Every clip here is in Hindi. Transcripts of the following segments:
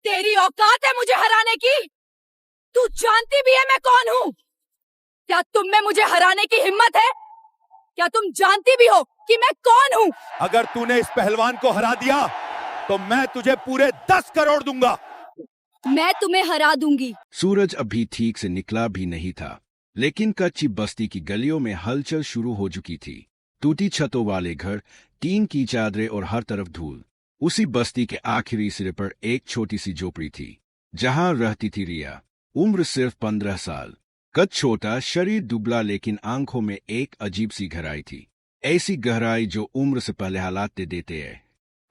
तेरी औकात है मुझे हराने की? तू जानती भी है मैं कौन हूँ? क्या तुम में मुझे हराने की हिम्मत है? क्या तुम जानती भी हो कि मैं कौन हूँ? अगर तूने इस पहलवान को हरा दिया तो मैं तुझे पूरे 10 करोड़ दूंगा। मैं तुम्हें हरा दूंगी। सूरज अभी ठीक से निकला भी नहीं था, लेकिन कच्ची बस्ती की गलियों में हलचल शुरू हो चुकी थी। टूटी छतों वाले घर, टीन की चादरें और हर तरफ धूल। उसी बस्ती के आखिरी सिरे पर एक छोटी सी झोपड़ी थी, जहां रहती थी रिया। उम्र सिर्फ 15 साल। कद छोटा, शरीर दुबला, लेकिन आंखों में एक अजीब सी गहराई थी। ऐसी गहराई जो उम्र से पहले हालात दे देते हैं।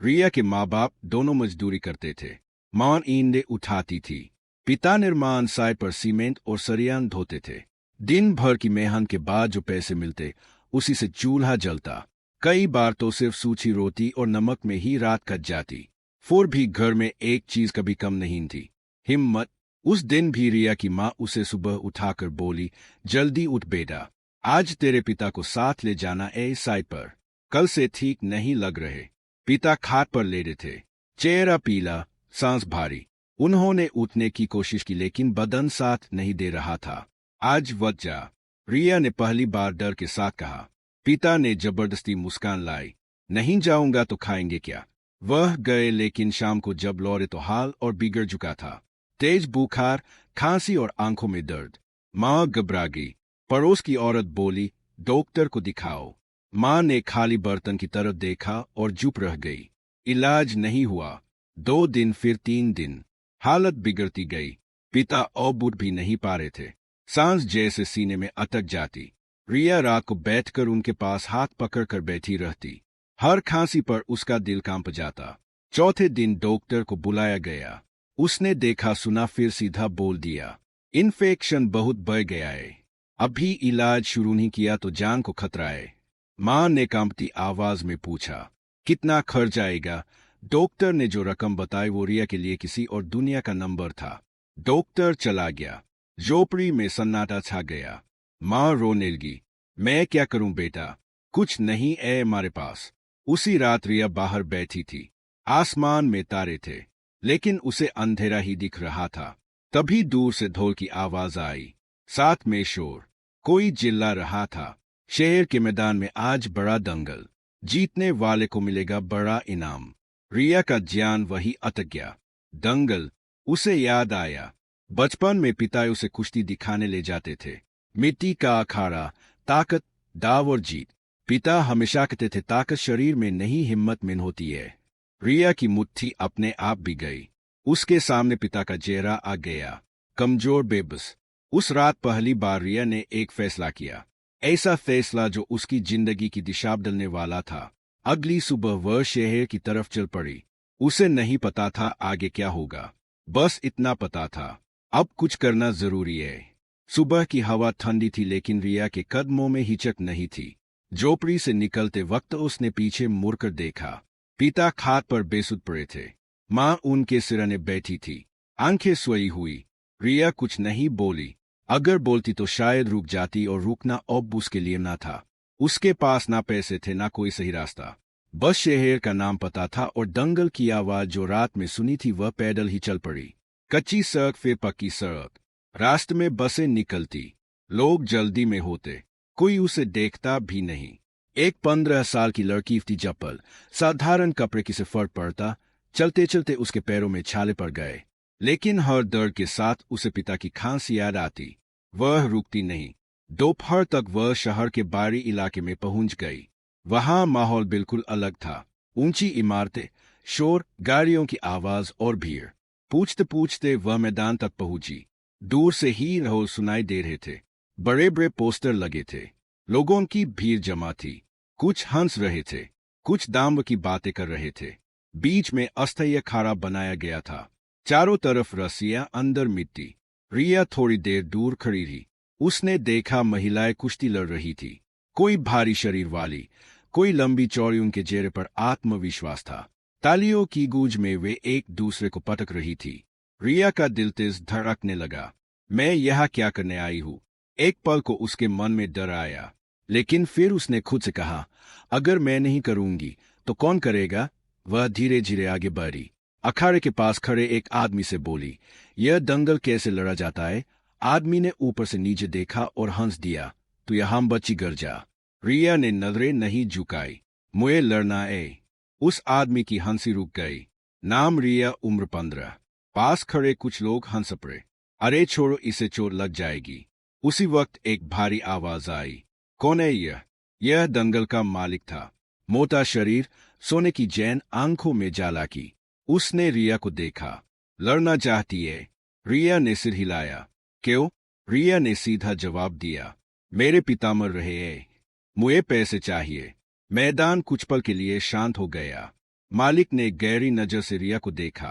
रिया के माँ बाप दोनों मजदूरी करते थे। मां ईंटें उठाती थी, पिता निर्माण साइट पर सीमेंट और सरियान धोते थे। दिन भर की मेहनत के बाद जो पैसे मिलते, उसी से चूल्हा जलता। कई बार तो सिर्फ सूखी रोटी और नमक में ही रात कट जाती। फिर भी घर में एक चीज कभी कम नहीं थी, हिम्मत। उस दिन भी रिया की माँ उसे सुबह उठाकर बोली, जल्दी उठ बेटा, आज तेरे पिता को साथ ले जाना है साइट पर। कल से ठीक नहीं लग रहे। पिता खाट पर लेटे थे, चेहरा पीला, सांस भारी। उन्होंने उठने की कोशिश की, लेकिन बदन साथ नहीं दे रहा था। आज वत जा, रिया ने पहली बार डर के साथ कहा। पिता ने जबरदस्ती मुस्कान लाई। नहीं जाऊंगा तो खाएंगे क्या? वह गए, लेकिन शाम को जब लौटे तो हाल और बिगड़ चुका था। तेज बुखार, खांसी और आंखों में दर्द। माँ घबरा गई। पड़ोस की औरत बोली, डॉक्टर को दिखाओ। माँ ने खाली बर्तन की तरफ देखा और चुप रह गई। इलाज नहीं हुआ। 2 दिन, फिर 3 दिन। हालत बिगड़ती गई। पिता अब उठ भी नहीं पा रहे थे, सांस जैसे सीने में अटक जाती। रिया रात को बैठकर उनके पास हाथ पकड़कर बैठी रहती। हर खांसी पर उसका दिल कांप जाता। चौथे दिन डॉक्टर को बुलाया गया। उसने देखा सुना, फिर सीधा बोल दिया, इन्फेक्शन बहुत बढ़ गया है। अभी इलाज शुरू नहीं किया तो जान को खतरा है। मां ने कांपती आवाज में पूछा, कितना खर्च आएगा? डॉक्टर ने जो रकम बताई वो रिया के लिए किसी और दुनिया का नंबर था। डॉक्टर चला गया। झोपड़ी में सन्नाटा छा गया। मां रोने लगी। मैं क्या करूं बेटा, कुछ नहीं है हमारे पास। उसी रात रिया बाहर बैठी थी। आसमान में तारे थे, लेकिन उसे अंधेरा ही दिख रहा था। तभी दूर से ढोल की आवाज आई, साथ में शोर। कोई चिल्ला रहा था, शहर के मैदान में आज बड़ा दंगल, जीतने वाले को मिलेगा बड़ा इनाम। रिया का ध्यान वही अटक गया। दंगल, उसे याद आया। बचपन में पिता उसे कुश्ती दिखाने ले जाते थे। मिट्टी का अखाड़ा, ताकत, दाव और जीत। पिता हमेशा कहते थे, ताकत शरीर में नहीं हिम्मत में होती है। रिया की मुट्ठी अपने आप भी गई। उसके सामने पिता का चेहरा आ गया, कमजोर, बेबस। उस रात पहली बार रिया ने एक फैसला किया, ऐसा फैसला जो उसकी जिंदगी की दिशा बदलने वाला था। अगली सुबह वह शहर की तरफ चल पड़ी। उसे नहीं पता था आगे क्या होगा, बस इतना पता था, अब कुछ करना जरूरी है। सुबह की हवा ठंडी थी, लेकिन रिया के कदमों में हिचक नहीं थी। झोपड़ी से निकलते वक्त उसने पीछे मुड़कर देखा। पिता खाट पर बेसुध पड़े थे। माँ उनके सिरहाने बैठी थी, आंखें सोई हुई। रिया कुछ नहीं बोली। अगर बोलती तो शायद रुक जाती, और रुकना अब उसके लिए ना था। उसके पास ना पैसे थे, ना कोई सही रास्ता। बस शहर का नाम पता था, और दंगल की आवाज जो रात में सुनी थी वह पैदल ही चल पड़ी। कच्ची सड़क, फिर पक्की सड़क। रास्ते में बसें निकलती, लोग जल्दी में होते, कोई उसे देखता भी नहीं। एक 15 साल की लड़की थी, चप्पल, साधारण कपड़े की से फर्क पड़ता। चलते चलते उसके पैरों में छाले पड़ गए, लेकिन हर दर्द के साथ उसे पिता की खांसी याद आती। वह रुकती नहीं। दोपहर तक वह शहर के बाहरी इलाके में पहुंच गई। वहां माहौल बिल्कुल अलग था। ऊंची इमारतें, शोर, गाड़ियों की आवाज और भीड़। पूछते पूछते वह मैदान तक पहुंची। दूर से ही ढोल सुनाई दे रहे थे। बड़े बड़े पोस्टर लगे थे। लोगों की भीड़ जमा थी। कुछ हंस रहे थे, कुछ दाम की बातें कर रहे थे। बीच में अस्थायी अखाड़ा बनाया गया था। चारों तरफ रस्सियां, अंदर मिट्टी। रिया थोड़ी देर दूर खड़ी रही। उसने देखा महिलाएं कुश्ती लड़ रही थी। कोई भारी शरीर वाली, कोई लंबी चौड़ी। उनके चेहरे पर आत्मविश्वास था। तालियों की गूंज में वे एक दूसरे को पटक रही थी। रिया का दिल तेज धड़कने लगा। मैं यहाँ क्या करने आई हूँ? एक पल को उसके मन में डर आया, लेकिन फिर उसने खुद से कहा, अगर मैं नहीं करूंगी तो कौन करेगा? वह धीरे धीरे आगे बढ़ी। अखाड़े के पास खड़े एक आदमी से बोली, यह दंगल कैसे लड़ा जाता है? आदमी ने ऊपर से नीचे देखा और हंस दिया, तो यहाँ बची गर जा। रिया ने नजरें नहीं झुकाई। मुझे लड़ना है। उस आदमी की हंसी रुक गई। नाम रिया, उम्र 15। पास खड़े कुछ लोग हंस पड़े। अरे छोड़ो, इसे चोट लग जाएगी। उसी वक्त एक भारी आवाज आई। कौन है यह? यह दंगल का मालिक था। मोटा शरीर, सोने की जैन आंखों में चालाकी। उसने रिया को देखा। लड़ना चाहती है? रिया ने सिर हिलाया। क्यों? रिया ने सीधा जवाब दिया, मेरे पिता मर रहे हैं, मुझे पैसे चाहिए। मैदान कुछ पल के लिए शांत हो गया। मालिक ने गहरी नजर से रिया को देखा।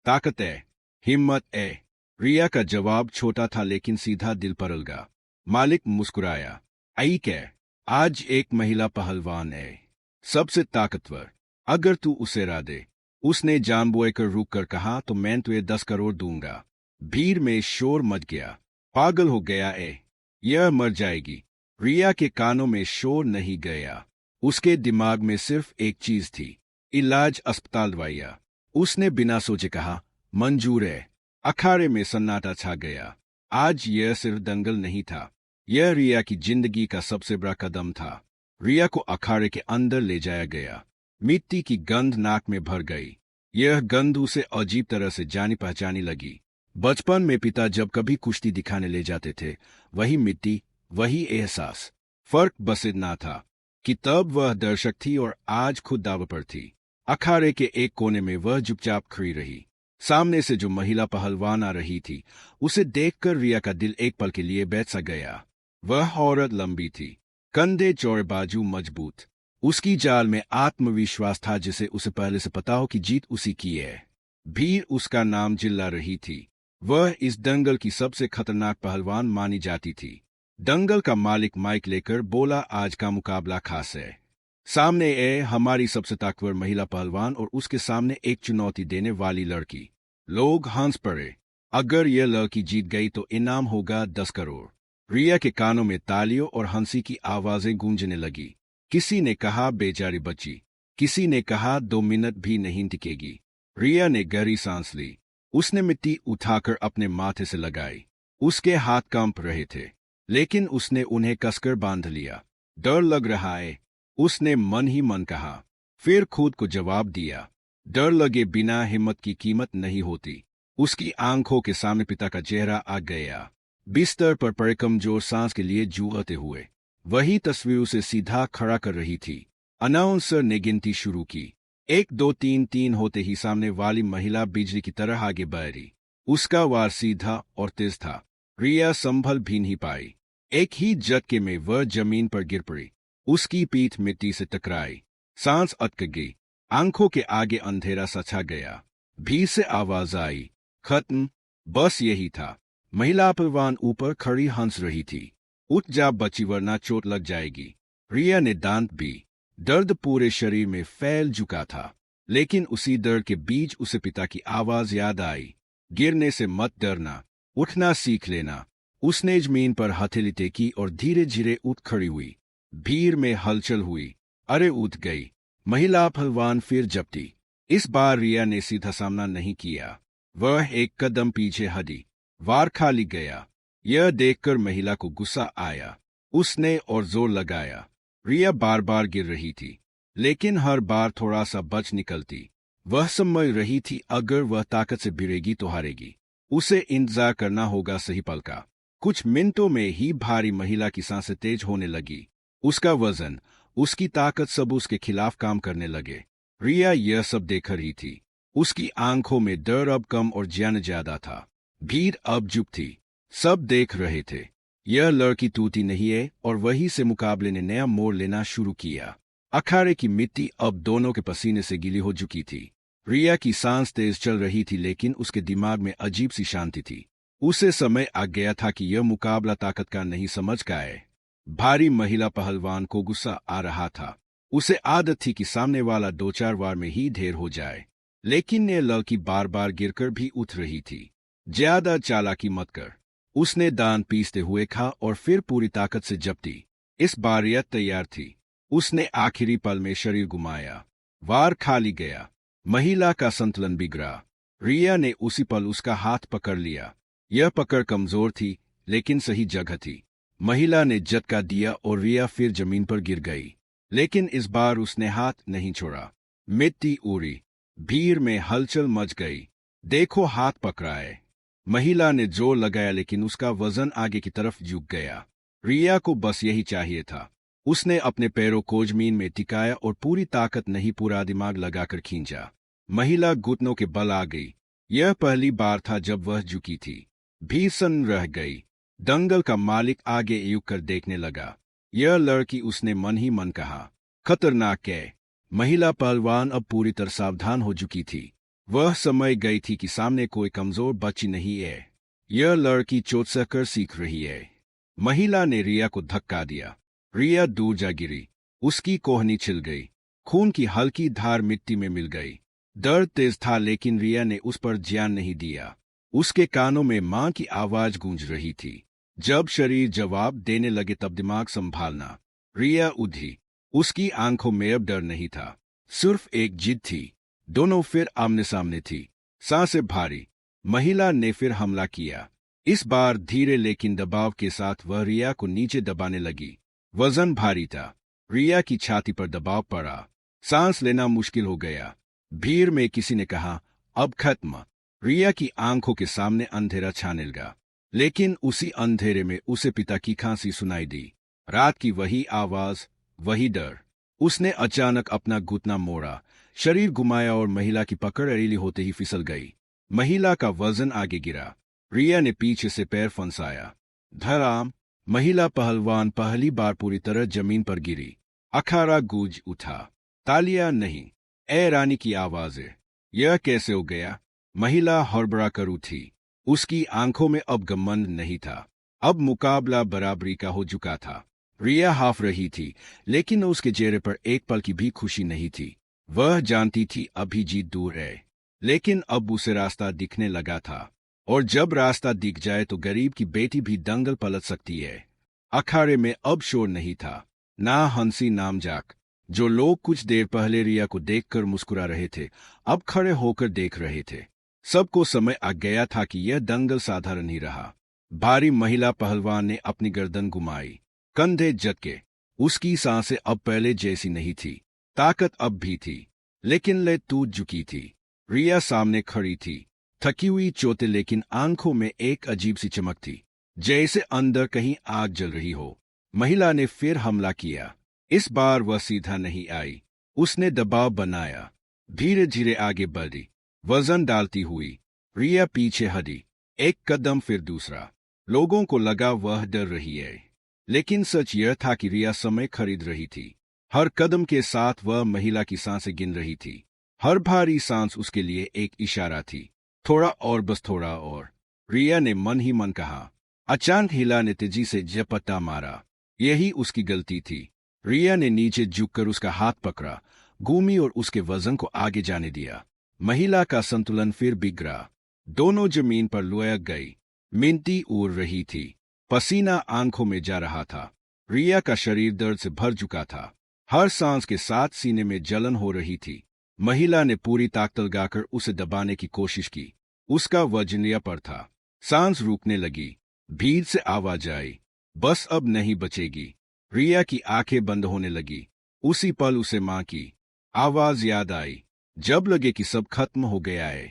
ताकत है, हिम्मत है। रिया का जवाब छोटा था लेकिन सीधा दिल पर लगा। मालिक मुस्कुराया। आई क्या? आज एक महिला पहलवान है, सबसे ताकतवर। अगर तू उसे हरा दे। उसने जानबूझकर रुक कर कहा, तो मैं तुझे 10 करोड़ दूंगा। भीड़ में शोर मच गया। पागल हो गया है, यह मर जाएगी। रिया के कानों में शोर नहीं गया। उसके दिमाग में सिर्फ एक चीज थी, इलाज, अस्पताल, दवाइयां। उसने बिना सोचे कहा, मंजूर है। अखाड़े में सन्नाटा छा गया। आज यह सिर्फ दंगल नहीं था, यह रिया की जिंदगी का सबसे बड़ा कदम था। रिया को अखाड़े के अंदर ले जाया गया। मिट्टी की गंध नाक में भर गई। यह गंध उसे अजीब तरह से जानी पहचानी लगी। बचपन में पिता जब कभी कुश्ती दिखाने ले जाते थे, वही मिट्टी, वही एहसास। फर्क बस इतना था कि तब वह दर्शक थी और आज खुद दाव पर थी। अखाड़े के एक कोने में वह चुपचाप खड़ी रही। सामने से जो महिला पहलवान आ रही थी, उसे देखकर रिया का दिल एक पल के लिए बैठ सा गया। वह औरत लंबी थी, कंधे चौड़े, बाजू मजबूत। उसकी जाल में आत्मविश्वास था जिसे उसे पहले से पता हो कि जीत उसी की है। भीड़ उसका नाम चिल्ला रही थी। वह इस दंगल की सबसे खतरनाक पहलवान मानी जाती थी। दंगल का मालिक माइक लेकर बोला, आज का मुकाबला खास है। सामने है हमारी सबसे ताकतवर महिला पहलवान और उसके सामने एक चुनौती देने वाली लड़की। लोग हंस पड़े। अगर यह लड़की जीत गई तो इनाम होगा 10 करोड़। रिया के कानों में तालियों और हंसी की आवाजें गूंजने लगी। किसी ने कहा, बेचारी बच्ची। किसी ने कहा, 2 मिनट भी नहीं टिकेगी। रिया ने गहरी सांस ली। उसने मिट्टी उठाकर अपने माथे से लगाई। उसके हाथ कांप रहे थे, लेकिन उसने उन्हें कसकर बांध लिया। डर लग रहा है, उसने मन ही मन कहा। फिर खुद को जवाब दिया, डर लगे बिना हिम्मत की कीमत नहीं होती। उसकी आंखों के सामने पिता का चेहरा आ गया। बिस्तर पर पड़े कमजोर सांस के लिए जूझते हुए। वही तस्वीर उसे सीधा खड़ा कर रही थी। अनाउंसर ने गिनती शुरू की। 1 2 3 3 होते ही सामने वाली महिला बिजली की तरह आगे बढ़ी। उसका वार सीधा और तेज था। रिया संभल भी नहीं पाई। एक ही झटके में वह जमीन पर गिर पड़ी। उसकी पीठ मिट्टी से टकराई। सांस अटक गई। आंखों के आगे अंधेरा सा छा गया। भीड़ से आवाज आई, खत्म। बस यही था। महिला पहलवान ऊपर खड़ी हंस रही थी। उठ जा बच्ची, वरना चोट लग जाएगी। रिया ने दांत भी। दर्द पूरे शरीर में फैल चुका था, लेकिन उसी दर्द के बीच उसे पिता की आवाज याद आई, गिरने से मत डरना, उठना सीख लेना। उसने जमीन पर हथेली टेकी और धीरे धीरे उठ खड़ी हुई। भीड़ में हलचल हुई। अरे उठ गई। महिला पहलवान फिर झपटी। इस बार रिया ने सीधा सामना नहीं किया। वह एक कदम पीछे हटी। वार खाली गया। यह देखकर महिला को गुस्सा आया। उसने और जोर लगाया। रिया बार बार गिर रही थी, लेकिन हर बार थोड़ा सा बच निकलती। वह समझ रही थी, अगर वह ताकत से भिड़ेगी तो हारेगी। उसे इंतजार करना होगा सही पल का। कुछ मिनटों में ही भारी महिला की सांसें तेज होने लगी। उसका वजन, उसकी ताकत सब उसके खिलाफ काम करने लगे। रिया यह सब देख रही थी। उसकी आंखों में डर अब कम और ज्ञान ज्यादा था। भीड़ अब चुप थी। सब देख रहे थे। यह लड़की टूटी नहीं है, और वहीं से मुकाबले ने नया मोड़ लेना शुरू किया। अखाड़े की मिट्टी अब दोनों के पसीने से गीली हो चुकी थी। रिया की सांस तेज चल रही थी, लेकिन उसके दिमाग में अजीब सी शांति थी। उसे समय आ गया था कि यह मुकाबला ताकत का नहीं समझ का है। भारी महिला पहलवान को गुस्सा आ रहा था। उसे आदत थी कि सामने वाला 2-4 वार में ही ढेर हो जाए, लेकिन यह लड़की बार बार गिरकर भी उठ रही थी। ज्यादा चालाकी मत कर, उसने दांत पीसते हुए कहा और फिर पूरी ताकत से झपटी। इस बार यह तैयार थी। उसने आखिरी पल में शरीर घुमाया। वार खाली गया। महिला का संतुलन बिगड़ा। रिया ने उसी पल उसका हाथ पकड़ लिया। यह पकड़ कमजोर थी लेकिन सही जगह थी। महिला ने झटका दिया और रिया फिर जमीन पर गिर गई, लेकिन इस बार उसने हाथ नहीं छोड़ा। मिट्टी उड़ी, भीड़ में हलचल मच गई। देखो, हाथ पकड़ा है। महिला ने जोर लगाया लेकिन उसका वजन आगे की तरफ झुक गया। रिया को बस यही चाहिए था। उसने अपने पैरों को जमीन में टिकाया और पूरी ताकत नहीं, पूरा दिमाग लगाकर खींचा। महिला घुटनों के बल आ गई। यह पहली बार था जब वह झुकी थी। भीषण रह गई। दंगल का मालिक आगे झुक कर देखने लगा। यह लड़की, उसने मन ही मन कहा, खतरनाक है। महिला पहलवान अब पूरी तरह सावधान हो चुकी थी। वह समझ गई थी कि सामने कोई कमजोर बच्ची नहीं है। यह लड़की चोट सहकर सीख रही है। महिला ने रिया को धक्का दिया। रिया दूर जा गिरी। उसकी कोहनी छिल गई। खून की हल्की धार मिट्टी में मिल गई। दर्द तेज था लेकिन रिया ने उस पर ध्यान नहीं दिया। उसके कानों में मां की आवाज गूंज रही थी। जब शरीर जवाब देने लगे तब दिमाग संभालना। रिया उठी। उसकी आंखों में अब डर नहीं था, सिर्फ एक जिद थी। दोनों फिर आमने सामने थी, सांसें भारी। महिला ने फिर हमला किया। इस बार धीरे लेकिन दबाव के साथ वह रिया को नीचे दबाने लगी। वजन भारी था। रिया की छाती पर दबाव पड़ा। सांस लेना मुश्किल हो गया। भीड़ में किसी ने कहा, अब खत्म। रिया की आंखों के सामने अंधेरा छाने लगा, लेकिन उसी अंधेरे में उसे पिता की खांसी सुनाई दी। रात की वही आवाज, वही डर। उसने अचानक अपना घुटना मोड़ा, शरीर घुमाया और महिला की पकड़ अड़ीली होते ही फिसल गई। महिला का वजन आगे गिरा। रिया ने पीछे से पैर फंसाया। धड़ाम! महिला पहलवान पहली बार पूरी तरह जमीन पर गिरी। अखाड़ा गूंज उठा। तालियां नहीं, ए रानी की आवाजें। यह कैसे हो गया? महिला हड़बड़ा कर उठी। उसकी आंखों में अब घमंड नहीं था, अब मुकाबला बराबरी का हो चुका था। रिया हाफ रही थी, लेकिन उसके चेहरे पर एक पल की भी खुशी नहीं थी। वह जानती थी अभी जीत दूर है, लेकिन अब उसे रास्ता दिखने लगा था। और जब रास्ता दिख जाए तो गरीब की बेटी भी दंगल पलट सकती है। अखाड़े में अब शोर नहीं था, ना हंसी नाम जाक। जो लोग कुछ देर पहले रिया को देखकर मुस्कुरा रहे थे, अब खड़े होकर देख रहे थे। सबको समय आ गया था कि यह दंगल साधारण ही रहा। भारी महिला पहलवान ने अपनी गर्दन घुमाई, कंधे झटके। उसकी सांसें अब पहले जैसी नहीं थी, ताकत अब भी थी, लेकिन ले टूट चुकी थी। रिया सामने खड़ी थी, थकी हुई चोटें, लेकिन आंखों में एक अजीब सी चमक थी, जैसे अंदर कहीं आग जल रही हो। महिला ने फिर हमला किया। इस बार वह सीधा नहीं आई। उसने दबाव बनाया, धीरे धीरे आगे बढ़ी, वजन डालती हुई। रिया पीछे हटी, एक कदम फिर दूसरा। लोगों को लगा वह डर रही है, लेकिन सच यह था कि रिया समय खरीद रही थी। हर कदम के साथ वह महिला की सांसें गिन रही थी। हर भारी सांस उसके लिए एक इशारा थी, थोड़ा और, बस थोड़ा और। रिया ने मन ही मन कहा। अचानक हिला ने तेजी से झपट्टा मारा। यही उसकी गलती थी। रिया ने नीचे झुककर उसका हाथ पकड़ा, घूमी और उसके वजन को आगे जाने दिया। महिला का संतुलन फिर बिगड़ा। दोनों जमीन पर लुढ़क गई। मिट्टी उड़ रही थी, पसीना आंखों में जा रहा था। रिया का शरीर दर्द से भर चुका था। हर सांस के साथ सीने में जलन हो रही थी। महिला ने पूरी ताकत लगाकर उसे दबाने की कोशिश की। उसका वजन रिया पर था। सांस रुकने लगी। भीड़ से आवाज आई, बस अब नहीं बचेगी। रिया की आंखें बंद होने लगी। उसी पल उसे मां की आवाज याद आई, जब लगे कि सब खत्म हो गया है,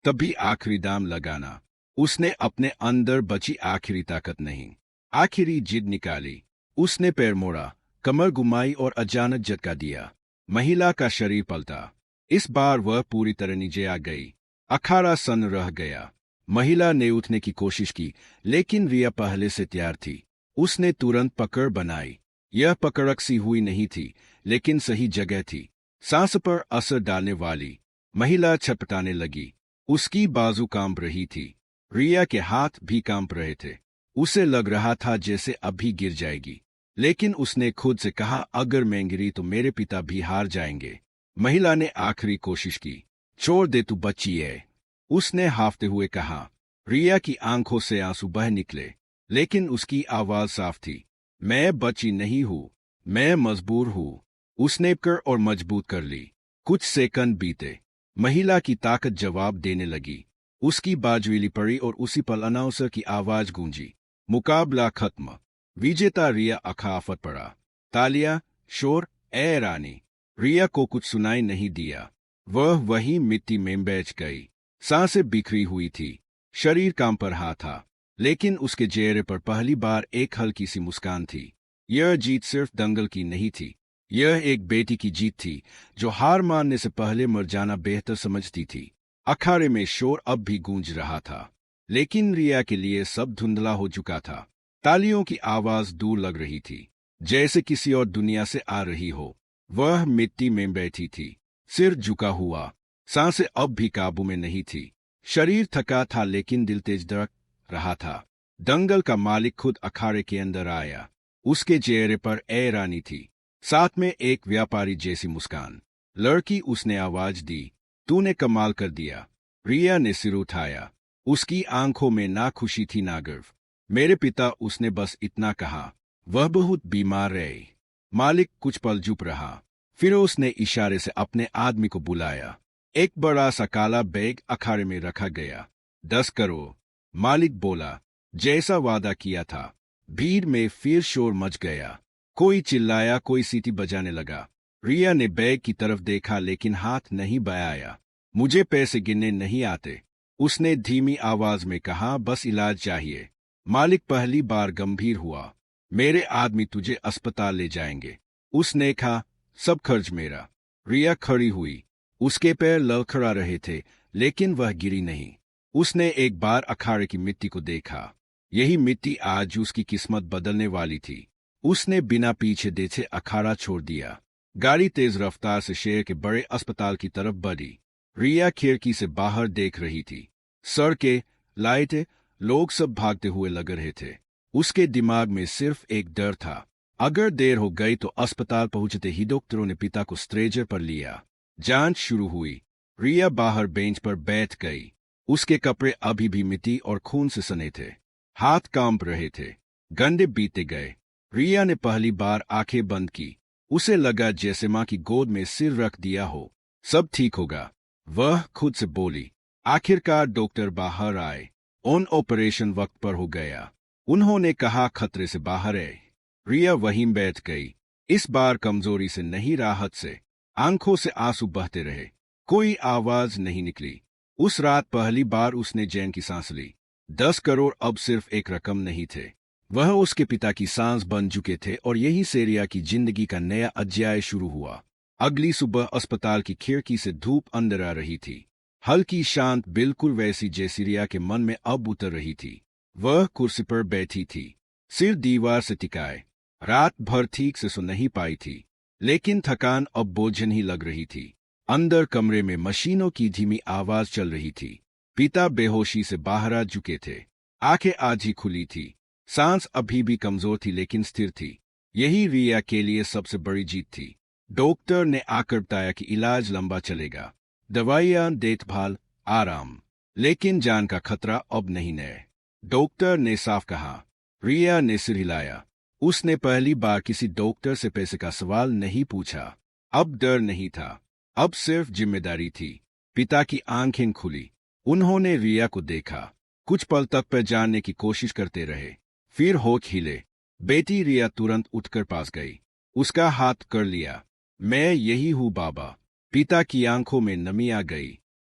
तभी आखिरी दाम लगाना। उसने अपने अंदर बची आखिरी ताकत नहीं, आखिरी जिद निकाली। उसने पैर मोड़ा, कमर घुमाई और अचानक झटका दिया। महिला का शरीर पलटा। इस बार वह पूरी तरह नीचे आ गई। अखाड़ा सन रह गया। महिला ने उठने की कोशिश की, लेकिन रिया पहले से तैयार थी। उसने तुरंत पकड़ बनाई। यह पकड़ अकसी हुई नहीं थी, लेकिन सही जगह थी, सांस पर असर डालने वाली। महिला छटपटाने लगी। उसकी बाजू कांप रही थी। रिया के हाथ भी कांप रहे थे। उसे लग रहा था जैसे अभी गिर जाएगी, लेकिन उसने खुद से कहा, अगर मैं गिरी तो मेरे पिता भी हार जाएंगे। महिला ने आखिरी कोशिश की। छोड़ दे, तू बच्ची है, उसने हाफते हुए कहा। रिया की आंखों से आंसू बह निकले, लेकिन उसकी आवाज साफ थी, मैं बच्ची नहीं हूं, मैं मजबूर हूं। उसने कर और मजबूत कर ली। कुछ सेकंड बीते। महिला की ताकत जवाब देने लगी। उसकी बाजुएली पड़ी और उसी पल अनाउंसर की आवाज गूंजी, मुकाबला खत्म। विजेता रिया अखाफत पड़ा। तालियां, शोर, ए रानी। रिया को कुछ सुनाई नहीं दिया। वह वहीं मिट्टी में बैठ गई। सांसें बिखरी हुई थी, शरीर कांप रहा था, लेकिन उसके चेहरे पर पहली बार एक हल्की सी मुस्कान थी। यह जीत सिर्फ दंगल की नहीं थी, यह एक बेटी की जीत थी जो हार मानने से पहले मर जाना बेहतर समझती थी। अखाड़े में शोर अब भी गूंज रहा था, लेकिन रिया के लिए सब धुंधला हो चुका था। तालियों की आवाज दूर लग रही थी, जैसे किसी और दुनिया से आ रही हो। वह मिट्टी में बैठी थी, सिर झुका हुआ, सांसें अब भी काबू में नहीं थी। शरीर थका था लेकिन दिल तेज धड़क रहा था। दंगल का मालिक खुद अखाड़े के अंदर आया। उसके चेहरे पर ए रानी थी, साथ में एक व्यापारी जैसी मुस्कान। लड़की, उसने आवाज दी, तूने कमाल कर दिया। रिया ने सिर उठाया। उसकी आंखों में ना खुशी थी ना गर्व। मेरे पिता, उसने बस इतना कहा। वह बहुत बीमार है। मालिक कुछ पल चुप रहा, फिर उसने इशारे से अपने आदमी को बुलाया। एक बड़ा सा काला बैग अखाड़े में रखा गया। 10 करोड़, मालिक बोला, जैसा वादा किया था। भीड़ में फिर शोर मच गया। कोई चिल्लाया, कोई सीटी बजाने लगा। रिया ने बैग की तरफ देखा लेकिन हाथ नहीं बढ़ाया। मुझे पैसे गिनने नहीं आते, उसने धीमी आवाज में कहा, बस इलाज चाहिए। मालिक पहली बार गंभीर हुआ। मेरे आदमी तुझे अस्पताल ले जाएंगे, उसने कहा, सब खर्च मेरा। रिया खड़ी हुई। उसके पैर लड़खड़ा रहे थे, लेकिन वह गिरी नहीं। उसने एक बार अखाड़े की मिट्टी को देखा। यही मिट्टी आज उसकी किस्मत बदलने वाली थी। उसने बिना पीछे देखे अखाड़ा छोड़ दिया। गाड़ी तेज रफ्तार से शहर के बड़े अस्पताल की तरफ बढ़ी। रिया खिड़की से बाहर देख रही थी। सड़कें, लाइटें, लोग सब भागते हुए लग रहे थे। उसके दिमाग में सिर्फ एक डर था, अगर देर हो गई तो। अस्पताल पहुंचते ही डॉक्टरों ने पिता को स्ट्रेचर पर लिया। जांच शुरू हुई। रिया बाहर बेंच पर बैठ गई। उसके कपड़े अभी भी मिट्टी और खून से सने थे, हाथ कांप रहे थे। घंटे बीते गए। रिया ने पहली बार आंखें बंद की। उसे लगा जैसे मां की गोद में सिर रख दिया हो। सब ठीक होगा, वह खुद से बोली। आखिरकार डॉक्टर बाहर आए। ऑपरेशन वक्त पर हो गया। उन्होंने कहा, खतरे से बाहर है। रिया वहीं बैठ गई, इस बार कमजोरी से नहीं, राहत से। आंखों से आंसू बहते रहे, कोई आवाज नहीं निकली। उस रात पहली बार उसने चैन की सांस ली। 10 करोड़ अब सिर्फ एक रकम नहीं थे, वह उसके पिता की सांस बन चुके थे। और यही से रिया की जिंदगी का नया अध्याय शुरू हुआ। अगली सुबह अस्पताल की खिड़की से धूप अंदर आ रही थी, हल्की शांत, बिल्कुल वैसी जैसी रिया के मन में अब उतर रही थी। वह कुर्सी पर बैठी थी, सिर दीवार से टिकाए। रात भर ठीक से सो नहीं पाई थी, लेकिन थकान अब बोझन ही लग रही थी। अंदर कमरे में मशीनों की धीमी आवाज चल रही थी। पिता बेहोशी से बाहर आ चुके थे, आंखें आज ही खुली थी। सांस अभी भी कमजोर थी लेकिन स्थिर थी। यही रिया के लिए सबसे बड़ी जीत थी। डॉक्टर ने आकर बताया कि इलाज लंबा चलेगा, दवाइयां, देखभाल, आराम, लेकिन जान का खतरा अब नहीं है। डॉक्टर ने साफ कहा। रिया ने सिर हिलाया। उसने पहली बार किसी डॉक्टर से पैसे का सवाल नहीं पूछा। अब डर नहीं था, अब सिर्फ जिम्मेदारी थी। पिता की आंखें खुली। उन्होंने रिया को देखा। कुछ पल तक पहचानने की कोशिश करते रहे, फिर होठ हिले। बेटी रिया तुरंत उठकर पास गई, उसका हाथ कर लिया। मैं यही हूँ बाबा। पिता की आंखों में नमी आ गई।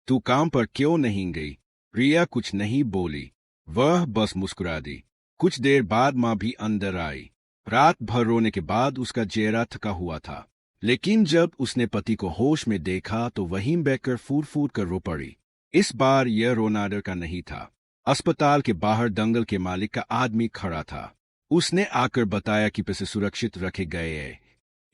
तू काम पर क्यों नहीं गई? रिया कुछ नहीं बोली, वह बस मुस्कुरा दी। कुछ देर बाद माँ भी अंदर आई। रात भर रोने के बाद उसका चेहरा थका हुआ था, लेकिन जब उसने पति को होश में देखा तो वहीं बैठकर फूट फूट कर रो पड़ी। इस बार यह रोना डर का नहीं था। अस्पताल के बाहर दंगल के मालिक का आदमी खड़ा था। उसने आकर बताया कि पैसे सुरक्षित रखे गए हैं।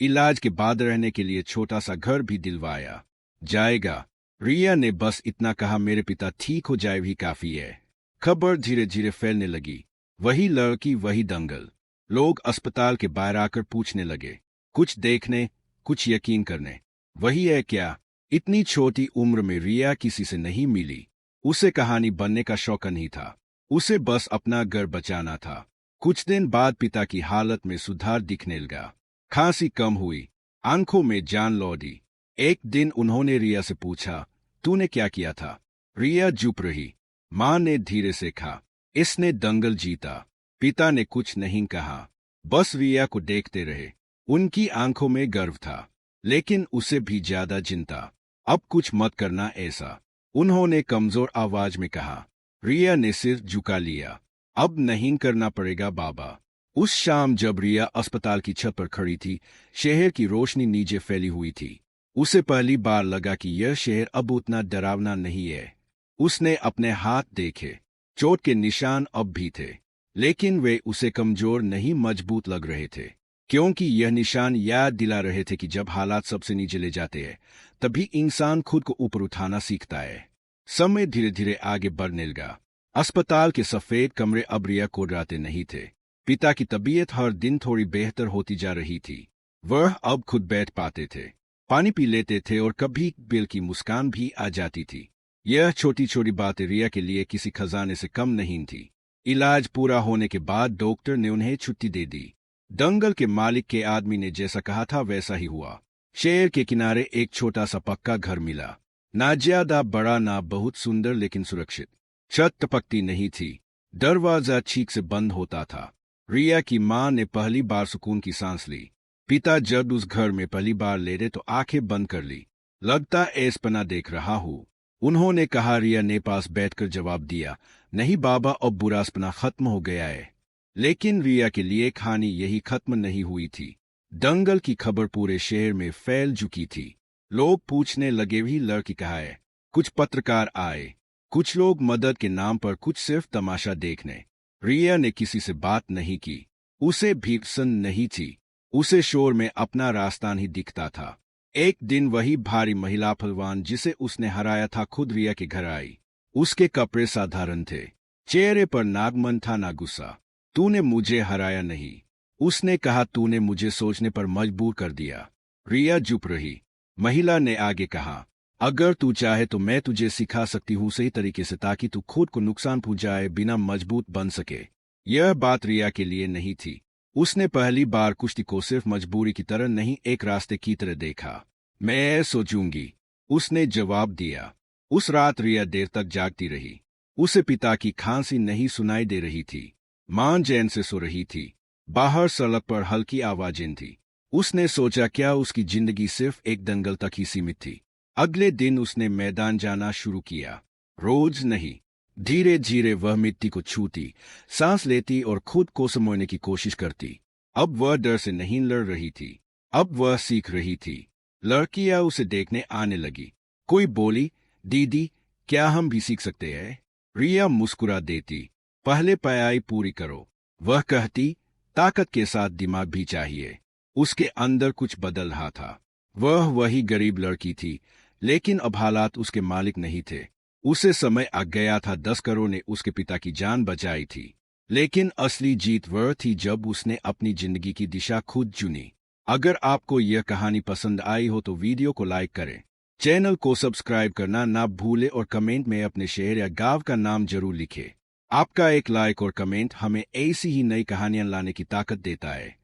इलाज के बाद रहने के लिए छोटा सा घर भी दिलवाया जाएगा। रिया ने बस इतना कहा, मेरे पिता ठीक हो जाए भी काफी है। खबर धीरे धीरे फैलने लगी। वही लड़की, वही दंगल। लोग अस्पताल के बाहर आकर पूछने लगे, कुछ देखने, कुछ यकीन करने। वही है क्या? इतनी छोटी उम्र में रिया किसी से नहीं मिली। उसे कहानी बनने का शौक नहीं था, उसे बस अपना घर बचाना था। कुछ दिन बाद पिता की हालत में सुधार दिखने लगा। खांसी कम हुई, आंखों में जान लौटी। एक दिन उन्होंने रिया से पूछा, तूने क्या किया था? रिया चुप रही। माँ ने धीरे से कहा, इसने दंगल जीता। पिता ने कुछ नहीं कहा, बस रिया को देखते रहे। उनकी आंखों में गर्व था, लेकिन उसे भी ज्यादा चिंता। अब कुछ मत करना ऐसा, उन्होंने कमजोर आवाज में कहा। रिया ने सिर झुका लिया। अब नहीं करना पड़ेगा बाबा। उस शाम जब रिया अस्पताल की छत पर खड़ी थी, शहर की रोशनी नीचे फैली हुई थी। उसे पहली बार लगा कि यह शहर अब उतना डरावना नहीं है। उसने अपने हाथ देखे, चोट के निशान अब भी थे, लेकिन वे उसे कमजोर नहीं मजबूत लग रहे थे, क्योंकि यह निशान याद दिला रहे थे कि जब हालात सबसे नीचे ले जाते हैं, तभी इंसान खुद को ऊपर उठाना सीखता है। समय धीरे धीरे आगे बढ़ने लगा। अस्पताल के सफेद कमरे अब रिया को डराते नहीं थे। पिता की तबीयत हर दिन थोड़ी बेहतर होती जा रही थी। वह अब खुद बैठ पाते थे, पानी पी लेते थे और कभी बिल की मुस्कान भी आ जाती थी। यह छोटी छोटी बातें रिया के लिए किसी खजाने से कम नहीं थी। इलाज पूरा होने के बाद डॉक्टर ने उन्हें छुट्टी दे दी। दंगल के मालिक के आदमी ने जैसा कहा था वैसा ही हुआ। शहर के किनारे एक छोटा सा पक्का घर मिला, ना ज्यादा बड़ा ना बहुत सुंदर, लेकिन सुरक्षित। छत टपकती नहीं थी, दरवाजा ठीक से बंद होता था। रिया की माँ ने पहली बार सुकून की सांस ली। पिता जब उस घर में पहली बार लेटे तो आंखें बंद कर ली। लगता ऐसपना देख रहा हूँ, उन्होंने कहा। रिया ने पास बैठकर जवाब दिया, नहीं बाबा, अब बुरासपना खत्म हो गया है। लेकिन रिया के लिए कहानी यही खत्म नहीं हुई थी। दंगल की खबर पूरे शहर में फैल चुकी थी। लोग पूछने लगे भी लड़की कहाँ है। कुछ पत्रकार आए, कुछ लोग मदद के नाम पर, कुछ सिर्फ तमाशा देखने। रिया ने किसी से बात नहीं की। उसे भी पसंद नहीं थी। उसे शोर में अपना रास्ता नहीं दिखता था। एक दिन वही भारी महिला पहलवान जिसे उसने हराया था खुद रिया के घर आई। उसके कपड़े साधारण थे, चेहरे पर नागमन था ना गुस्सा। तूने मुझे हराया नहीं, उसने कहा, तूने मुझे सोचने पर मजबूर कर दिया। रिया चुप रही। महिला ने आगे कहा, अगर तू चाहे तो मैं तुझे सिखा सकती हूँ सही तरीके से, ताकि तू खुद को नुकसान पहुंचाए बिना मजबूत बन सके। यह बात रिया के लिए नहीं थी। उसने पहली बार कुश्ती को सिर्फ मजबूरी की तरह नहीं, एक रास्ते की तरह देखा। मैं सोचूंगी, उसने जवाब दिया। उस रात रिया देर तक जागती रही। उसे पिता की खांसी नहीं सुनाई दे रही थी। मां चैन से सो रही थी। बाहर सड़क पर हल्की आवाजें थी। उसने सोचा, क्या उसकी जिंदगी सिर्फ एक दंगल तक ही सीमित थी? अगले दिन उसने मैदान जाना शुरू किया। रोज नहीं, धीरे धीरे वह मिट्टी को छूती, सांस लेती और खुद को समझने की कोशिश करती। अब वह डर से नहीं लड़ रही थी, अब वह सीख रही थी। लड़कियां उसे देखने आने लगी। कोई बोली, दीदी क्या हम भी सीख सकते हैं? रिया मुस्कुरा देती, पहले पढ़ाई पूरी करो। वह कहती, ताकत के साथ दिमाग भी चाहिए। उसके अंदर कुछ बदल रहा था। वह वही गरीब लड़की थी, लेकिन अब हालात उसके मालिक नहीं थे। उसे समय आ गया था। 10 करोड़ ने उसके पिता की जान बचाई थी, लेकिन असली जीत वह थी जब उसने अपनी जिंदगी की दिशा खुद चुनी। अगर आपको यह कहानी पसंद आई हो तो वीडियो को लाइक करें, चैनल को सब्सक्राइब करना ना भूलें और कमेंट में अपने शहर या गांव का नाम जरूर लिखें। आपका एक लाइक और कमेंट हमें ऐसी ही नई कहानियां लाने की ताकत देता है।